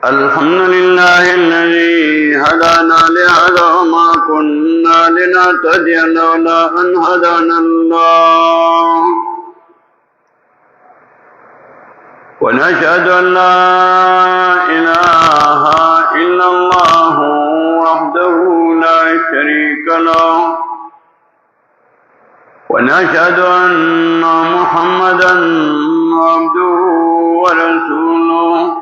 الحمد لله الذي هدانا لهذا وما كنا لنهتدي لولا أن هدانا الله ونشهد أن لا إله إلا الله وحده لا شريك له ونشهد أن محمدا عبده ورسوله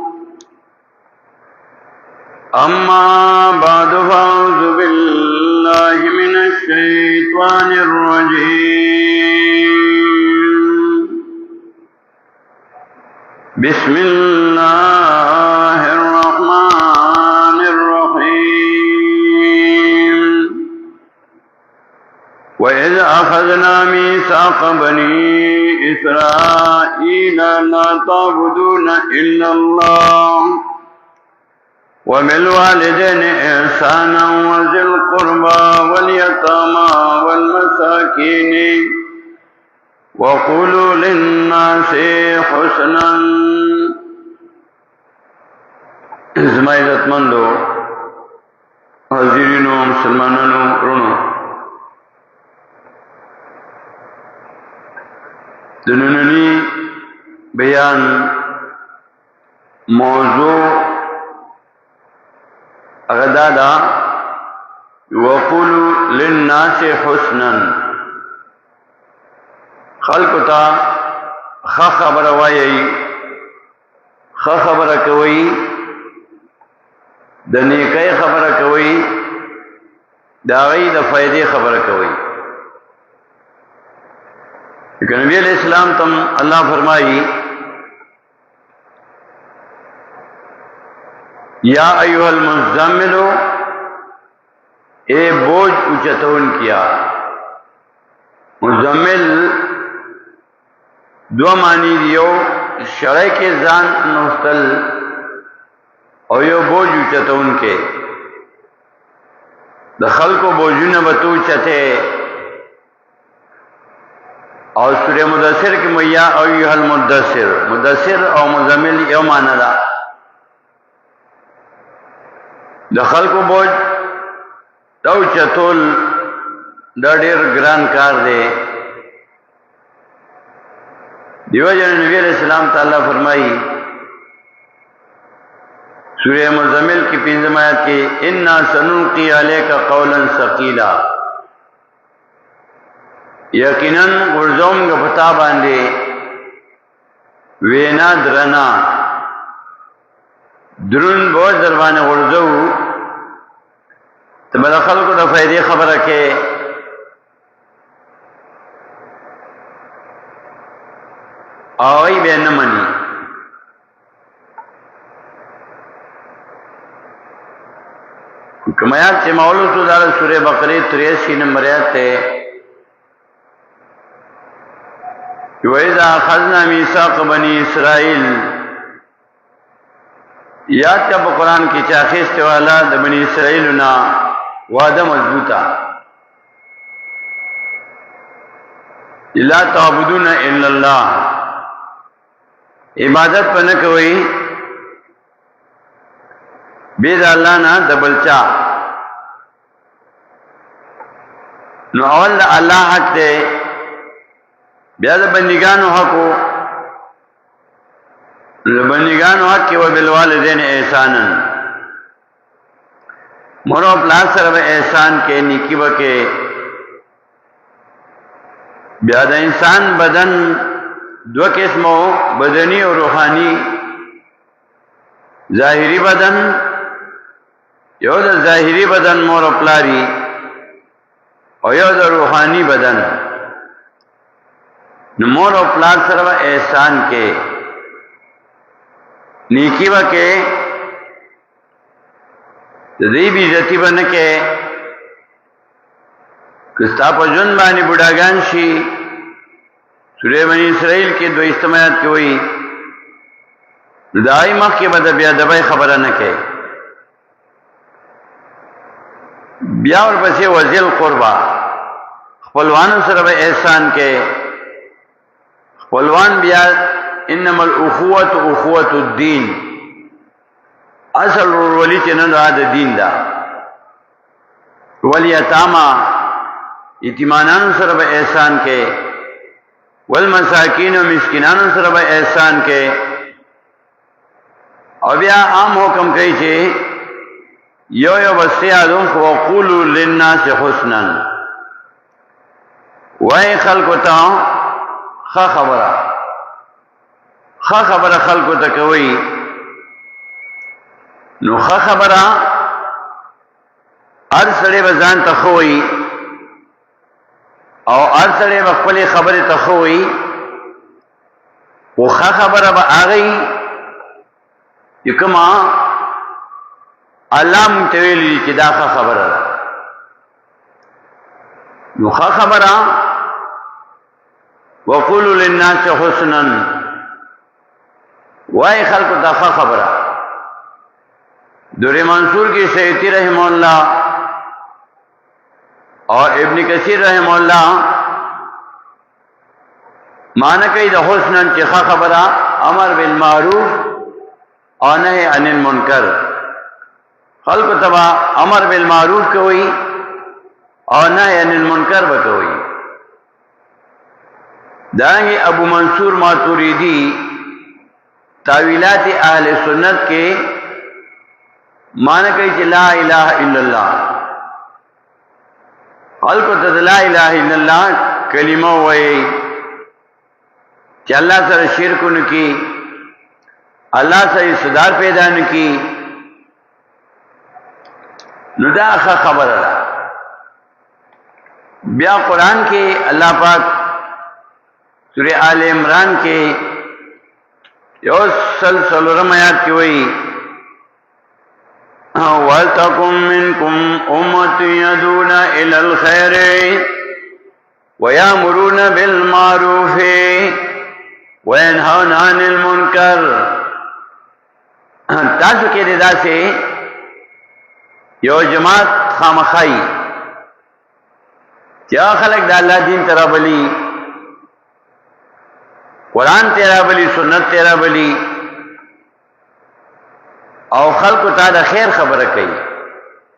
أما بعد فأعوذ بالله من الشيطان الرجيم بسم الله الرحمن الرحيم وإذ أخذنا ميثاق بني إسرائيل لا تعبدون إلا الله وبالوالدين إحسانا وذي القربى واليتامى والمساكين وقولوا للناس حسنا. زما عزتمندو حاضرینو مسلمانانو ورونو، د نننی بیان موضوع اغدادا وقولوا للناس حسنا، خلقو تا خبر وایي، خبر کوي، د نیکۍ خبر کوي، دا غي د فائدې خبر کوي. نبی علیہ السلام تم اللہ فرمائی یا ایوہ المزمل، اے بوجھ اچتون کیا. مزمل دو معنی دیو، شرع کے ځان نوستل او یو بوجھ اچتون کے. د خلقو بوجھونه بتو چته اور سورہ مدثر کی میا ایوہ المدثر، مدثر او مزمل یو معنی دا. د خلقو بوج دو چتول دا ډیر ګران کار دی. دیو جن نبی علیہ السلام تعالی فرمائی سورہ مزمل کی 5 آیت کی انا سنلقی علیک قولا ثقیلا، یقیناً غرزوم گا پتا باندے وینا درنا درون بہت دربان غرزو تو بلا خلقو دا فائدے خبر رکھے. آوائی بے نمانی کمیات سے مولو سودار سورہ بقرہ 83 نمبر آیت تے وَإِذَا أَخَذْنَا مِيثَاقَ بَنِي إِسْرَائِيلَ، یاد کا قرآن کی چاخیست والا د بنی اسرائیلنا وعدہ مضبوطا لا تعبدون الا اللہ، عبادت پہ نہ کوئی بید اللہ نہ دبلچا. نو اول اللہ حق دے، بیا د بندگانو حقو، بندگانو حق کی وبالوالدین احسانا، مرو پلار سره احسان کے نیکی وکے. بیا د انسان بدن دو قسمو، بدنی اور روحانی. ظاہری بدن یو د ظاہری بدن مور پلاری او یو د روحانی بدن. نمور و پلار سره احسان کے نیکی وکے، دی بھی عزتی بنکے. کستا پا جن بانی بڑاگان شی، سورہ بنی اسرائیل کی 2 آیت کی ہوئی دائی مخ کی بدا بیا دبائی خبرہ نکے. بیا اور پسی وزیل قربا، خپلوانو سره احسان کے. خپلوان بیا انما الاخوة اخوة الدین، اصل ولی چې نه دا د دین دا. والیتاما یتیمانانو سره به احسان کې، والمساکین و مسکینانو سره به احسان کې. او بیا عام حکم کوي چې یو وصیادون وقولوا للناس حسنا، وای خلکو ته ښه خبره خلکو ته کوي. نو ښه خبره هر سړی به ځان ته ښه وایي او هر سړی به خپلې خبرې ته ښه وایي، خو ښه خبره به هغه وي چې کومه الله مونږ ته ویلي چې دا ښه خبره ده. نو ښه خبره وقولوا للناس حسنا، وای خلکو ته ښه خبره. در منصور کی سیوطی رحمہ اللہ اور ابن کثیر رحمہ اللہ معنی کئی دا حسنن چی خا خبرہ امر بالمعروف اور نہی عن المنکر. خلق تبا امر بالمعروف کوئی اور نہی عن المنکر بکوئی. دارنگی ابو منصور ماتوریدی تاویلات اہل سنت کے معنی کئی چی لا الہ الا اللہ، خلقو تا لا الہ الا اللہ کلمہ وئی چی اللہ سر شرک نکی، اللہ سر صدار پیدا نکی. نو دا ښه خبره ده. بیا قرآن کې اللہ پاک سورہ آل عمران کې یو سلسلورم آیات کې وئی وَلْتَكُنْ مِنْكُمْ أُمَّةٌ يَدْعُونَ إِلَى الْخَيْرِ وَيَأْمُرُونَ بِالْمَعْرُوفِ وَيَنْهَوْنَ عَنِ الْمُنْكَرِ. تاسو کې داسې یو جماعت خامخای چې خلک د الله دین ته رابلي، قرآن ته رابلي، سنت ته رابلي او خلق تا دا خیر خبره کوي.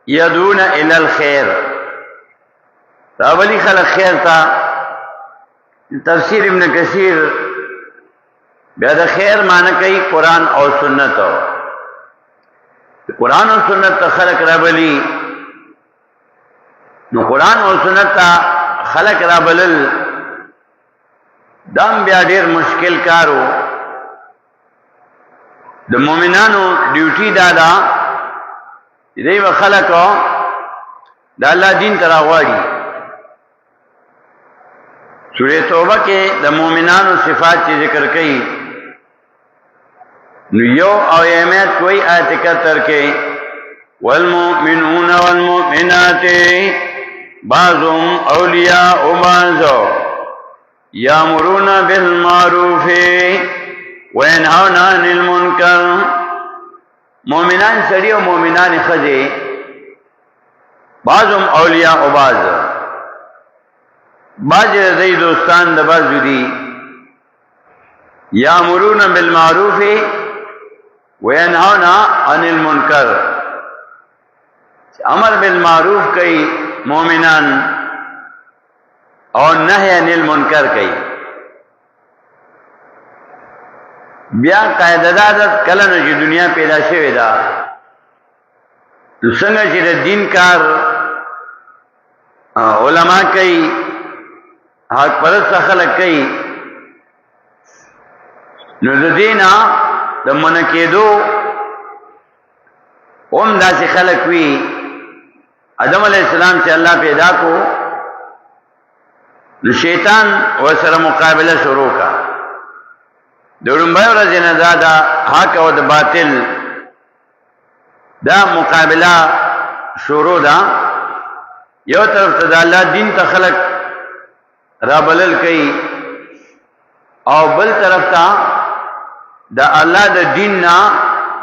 یدعون الی الخیر، راولی خلق خیر تا. تفسیر ابن کثیر بیا دا خیر معنی کوي قرآن او سنت. قرآن او سنت تا خلق رابلی، نو قرآن او سنت تا خلق رابلل دام بیا ډیر مشکل کارو. د مومنانو ډیوټي دادا دې و خلکو د الله دین ته راغواړي. سورۃ توبه کې د مومنانو صفات چې ذکر کړي نو یو او ایمات کوئی آیت 71 کې والمؤمنون والمؤمنات بعضهم اولیاء بعض یامرون بالمعروف وینهون عن المنکر. مومنان سړي او مومنان ښځې بعضهم اولیاء او بعض د دوستان د بعض دي. یامرون بالمعروف وینهون عن المنکر، امر بالمعروف کوي مومنان اور نهی عن المنکر کوي. بیا قاعده ده کله نه چې دنیا پیدا شوې ده نو څنګه چې د دین کار علما کوي، حق پرست خلک کوي، نو د دینا د منکیدو هم داسې خلک وي. آدم علیہ السلام چې الله پیدا کو نو شیطان ورسره مقابله شروع کا. د لومبۍ ورځې نه دا حق او د باطل دا مقابله شروع ده. یو طرف ته د الله دین ته خلق رابلل کوي او بل طرف ته د الله د دین نه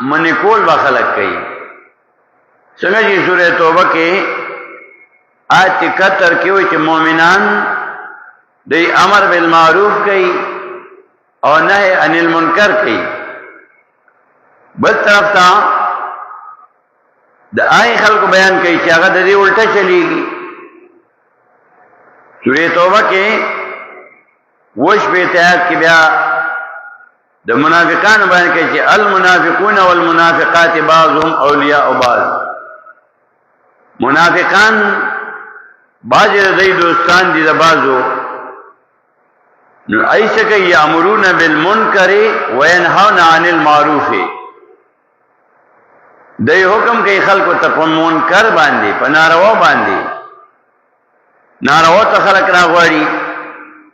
منع کول به خلق کوي. څنګه چې سورۃ توبه کې آیت 71 کې وایي چې مؤمنان د امر بالمعروف کوي او نهی عن المنکر کوي. بل طرف ته د آی خلکو بیان کوي چې هغه د دې الټه چلیږي. سورۃ توبه کې وش په آیات کې بیا د منافقانو بیان کوي چې المنافقون والمنافقات بعضهم اولیاء بعض. منافقان بعض د دې دوستان دي د بعضو. نو ایسه کوي یامرون بالمنکر وینهون عن المعروف. دای حکم کوي خلکو ته په منکر باندې په ناروا باندې. ناروا ته خلک راغواړي،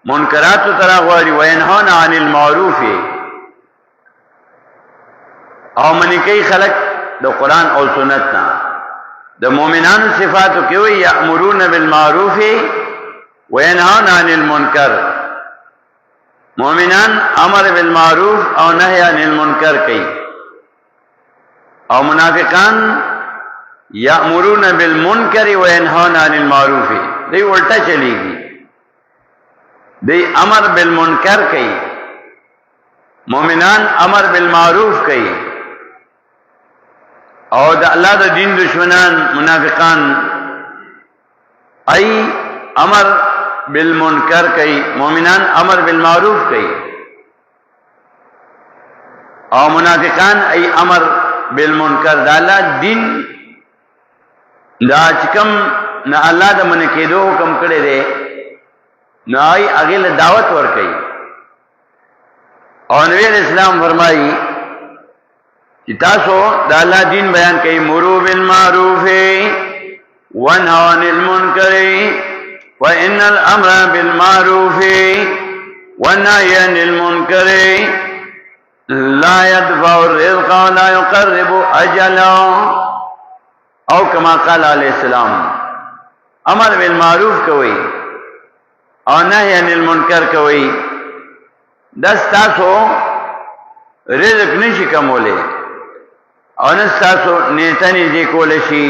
منکرات ته راغواړي. وینهون عن المعروف او منی کوي خلک د قران او سنت نه. د مؤمنانو صفاتو کې وي یامرون بالمعروف وینهون عن المنکر. مؤمنان امر بالمعروف او نهی عن المنکر کوي. او منافقان یامرون بالمنکر وینهون عن المعروف. دی الٹا چلیږي. دی امر بالمنکر کوي، مؤمنان امر بالمعروف کوي. او د الله د دین دشمنان منافقان ای امر بالمنکر کوي، مؤمنان امر بالمعروف کوي. او منافقان ای امر بالمنکر. دا الله دین دا چکم نه الله د من کېدو حکم کړی دی، نو ای هغه له دعوت ور کوي. او نبی اسلام فرمایي چې تاسو د الله دین بیان کوي. مرو بالمعروف وانهوا عن المنکر وان الامر بالمعروف والنهي عن المنکر لا يدفع الرزق ولا يقرب اجلا. او کما قال علیہ السلام امر بالمعروف کوي او نهي عن المنکر کوي. داس تاسو رزق نشي کوموله او نه تاسو نیتنی دې کول شي.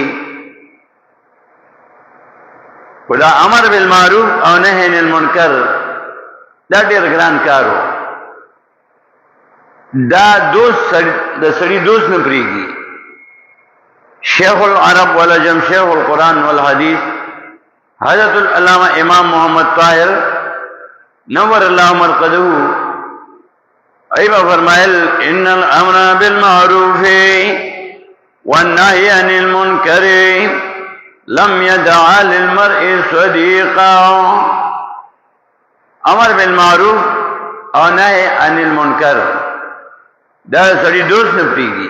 خدا امر بالمعروف او نهي عن المنکر دا ډېر ګران کارو. دا دوست د سړي دوست نه پریږي. شیخ العرب والعجم، شیخ القرآن والحدیث حضرت العلامہ امام محمد طاہر نور اللہ مرقدہ ایبا فرمائل ان الامر بالمعروف والنهي عن المنکر لم يدع للمرء صديقا. امر بالمعروف او نهي عن المنکر دا سړي دوست نه پریږي.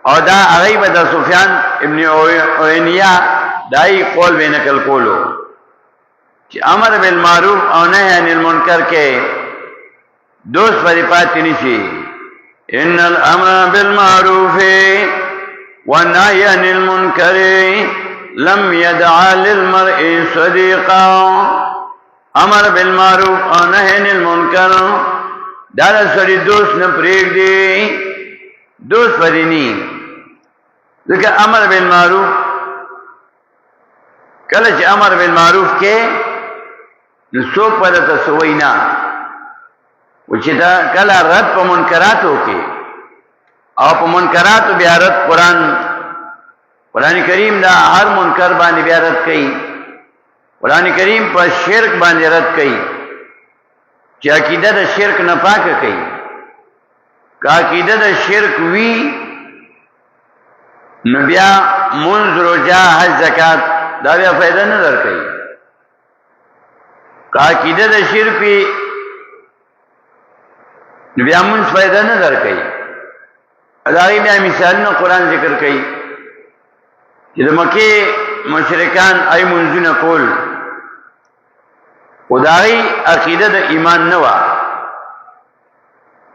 او دا غیب د سفیان ابن عینیہ دای قول به نقل کولو چې امر بالمعروف او نهی عن المنکر کې دوست پرې پاتې نشي. ان الامر بالمعروف والنهي عن المنکر لم يدع للمرء صديقا. امر بالمعروف او نهی عن المنکر دا سړي دوست نه پرېږدي، دوست پرې ني. ځکه امر بالمعروف کله چې امر بالمعروف کې نو څوک په تاسو وینا و چې دا کله رد په منکراتو کې او په منکراتو بیا رد قرآن کریم دا هر منکر باندې بیا رد کوي. قرآن کریم په شرک باندې رد کوي چې عقیده د شرک نه پاکه کوي. که عقیده د شرک وی نو بیا منځ روزه حج زکات دا بیا فائدہ نه درکوي. که عقیده د شرک وی نو بیا منځ فائدہ نه درکوي. اداغي بیا مثالونه قرآن ذکر کوي چې د مکه مشرکان ای منځونه کول خدای عقیده د ایمان نه و.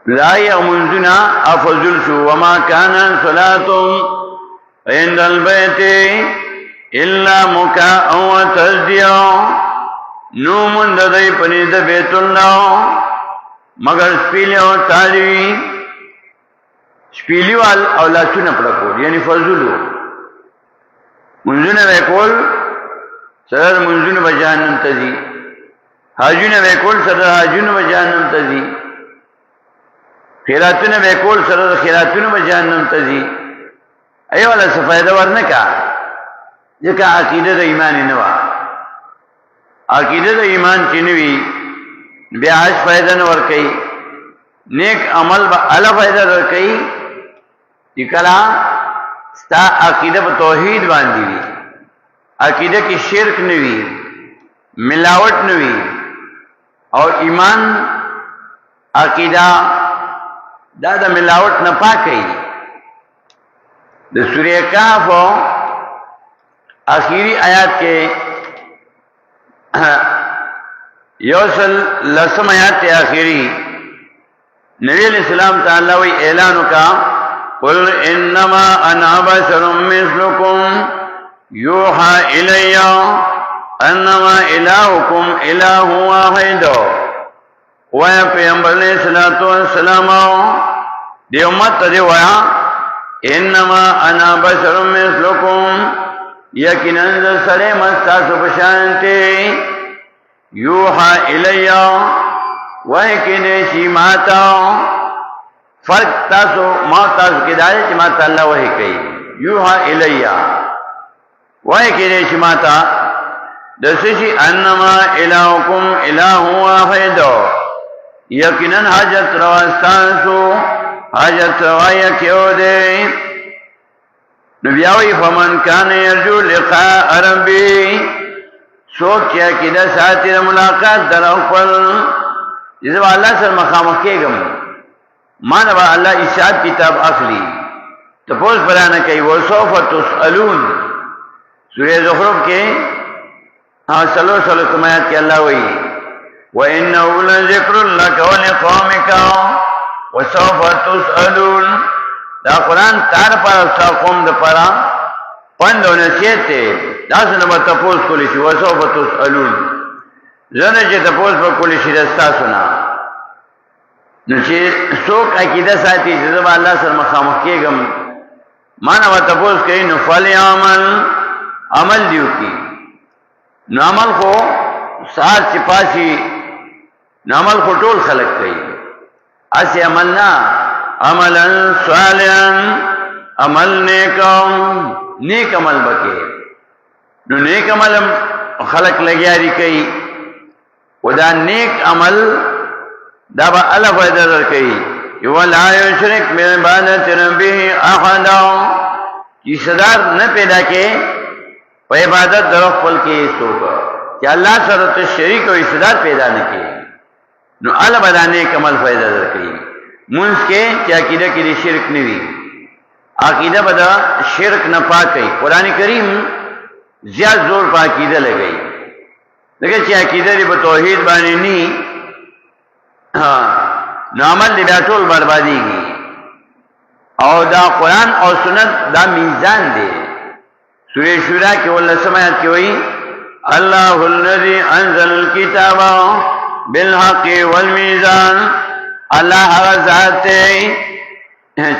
لا يمنزنا افضل شو وما كان صلاتهم عند البيت الا مكاء وتصديا. نو من دای پنی د بیت الله مگر سپیلیو تاریوی سپیلیو اولادونه پړکو یعنی فضلو منځونه وکول سره منځونه بجانم تدي حاجونه وکول سره حاجونه به جهنم ته ځي خیراتونه وکول سره خیراتونه به جهنم ته ځي ایو ولا څه فائدہ ورنکا ځکه عقیده د ایمان نه و عقیده د ایمان چې نه وي بیا هیڅ فائدہ نه ور کوي نیک عمل به اعلی فائدہ ور کوي چې کله ستا عقیده په توحید باندې وي عقیده کې شرک نه وي ملاوت نه وي او ایمان عقیده دا د ملاوت نه پاکي د سورہ کهف آخری آیات کې یوصل لسم آیات کے آخری نبی علیہ السلام تعالی وی اعلان کا قل انما انا بشر مثلکم یوحى الی انما الہکم الہ واحد ویا پیغمبر علیہ الصلوۃ والسلام دی امت دی ویا انما انا بشر مثلکم یقینا سره مستاسو پشانتی یوحى الیا وای کینه شی ماتا فرق تاسو ما تاسو کې دای چې ماته الله وحی کوي یوحى الیا وای کینه شی ماتا دسشی انما الہکم الہ واحد یقینا حاجت روا تاسو حاجت روا یکیو دی نبیاوی فمن کان یرجو لقاء ربی سوک چیا کی دا ساتی دا ملاقات در اخفل جیسے با اللہ سر مخامخ کے گم مانا با اللہ حساب کتاب اخلی تپوس پرانا کئی وصوف تسألون سورہ زخرف کے سلو سمایات کے اللہ وی وَإِنَّهُ لَذِكْرٌ لَكَ وَلِقَوْمِكَ وَسَوْفَ تُسْأَلُونَ دا قرآن تار پر افتا قوم دا پرا پند و نصیت تے دا سنبا تپوس کلیشی وَسَوْفَ تُسْأَلُونَ زنه چې تپوس په کولی شي دستا سنا نو چې څوک عقیده ساتي چې زما الله سره مخامخ کېږم معنا و تپوس کوي نو فلی عمل دیو کی نو عمل خو سات چې پاسي نو عمل خو ټول خلق کوي اسی عملنا عملا صالحا عمل نیک عمل بکې نو نیک عمل خلق لګیاري کوي ودا نیک عمل دا با اللہ فائدہ در کئی وَلَا يُشْرِكْ بِعِبَادَةِ رَبِّهِ أَحَدًا کی صدار نہ پیدا کے و عبادت در اخفل کے سوکا کہ اللہ صورت شریک و صدار پیدا نہ کے نو اللہ بدا نیک عمل فائدہ در کئی منس کے کہ عقیدہ کے لئے شرک نوی عقیدہ بدا شرک نہ پا کئی قرآن کریم زیاد زور پا عقیدہ لگئی لیکن چې عقیده دی په توحید باندې ني نو عمل دی بیا ټول بربادیږي او دا قرآن او سنت دا میزان دی سورہ شورا کې ول سمات کې وایي الله الذي انزل الكتاب بالحق والميزان الله هغه ذات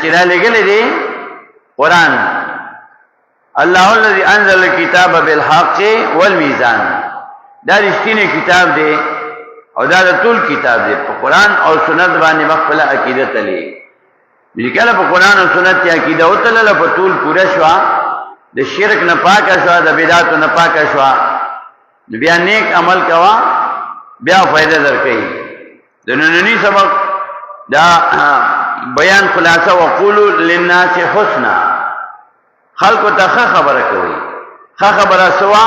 چې را لګلې دی قرآن الله الذي انزل الكتاب بالحق والميزان دا رښتینی کتاب دی او دا ټول کتاب دی په قرآن او سنت باندې خپل عقیده تللی لیکله په قرآن او سنت کې عقیده او تلله په ټول پوره شو د شرک نه پاکه شو د بدعت نه پاکه شو بیا نیک عمل کوا بیا فائدہ درکې د نننی سبق دا بیان خلاصه وقولوا للناس حسنا خلق ته خبره کوي خبره سوا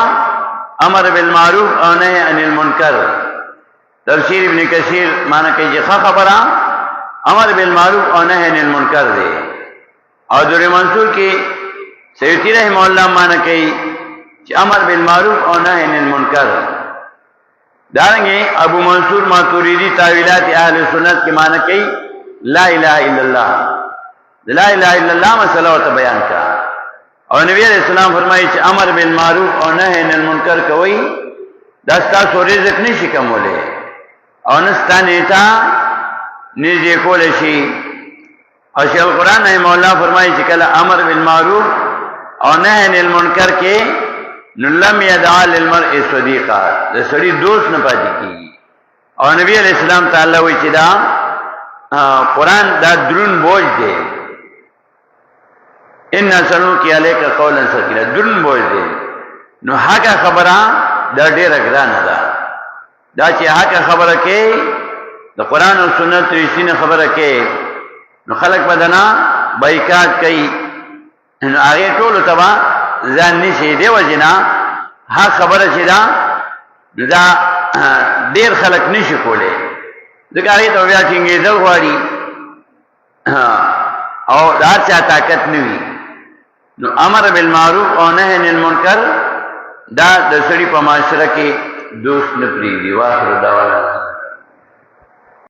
امر بالمعروف او نهی عن المنکر تفسیر ابن کثیر معنی کوي چې خبره امر بالمعروف او نهی عن المنکر دی او در منصور کې سیوطی رحمه الله معنی کوي چې امر بالمعروف او نهی عن المنکر دارنګه ابو منصور ماتوریدی تاویلات اهل سنت کې معنی کوي لا اله الا الله لا اله الا الله مسله او بیان کا اور نبی علیہ السلام فرمایي چې امر بالمعروف او نهی عن المنکر کوي دا تاسو رزق نشي کومولې او نستانه تا نږدې کول شي او شیخ القرآن رحمه الله فرمایي چې کله امر بالمعروف او نهی عن المنکر کې نو لم يدع للمرء صديقا د سړي دوست نه پاتې کیږي او نبی علیہ السلام تعالی وی چې دا قرآن دا درون بوج دی ان سنلقي عليك قولا ثقيلا درون بوج دی نو هغه خبره دا ډیره ګرانه ده دا چې هغه خبره کې د قرآن او سنت رښتینه خبره کې نو خلق بدنا بایکاټ کوي نو هغه ټول تبا ځان نشي دی وجنا ها خبره چې دا ډیر خلق نشي کوله ځکه هغه ته بیا څنګه ځل غواړي او دا چا طاقت نوي نو امر بالمعروف او نهي عن المنکر دا د سړي په معاشره کې دوست نه پریږدي واخر دعوانا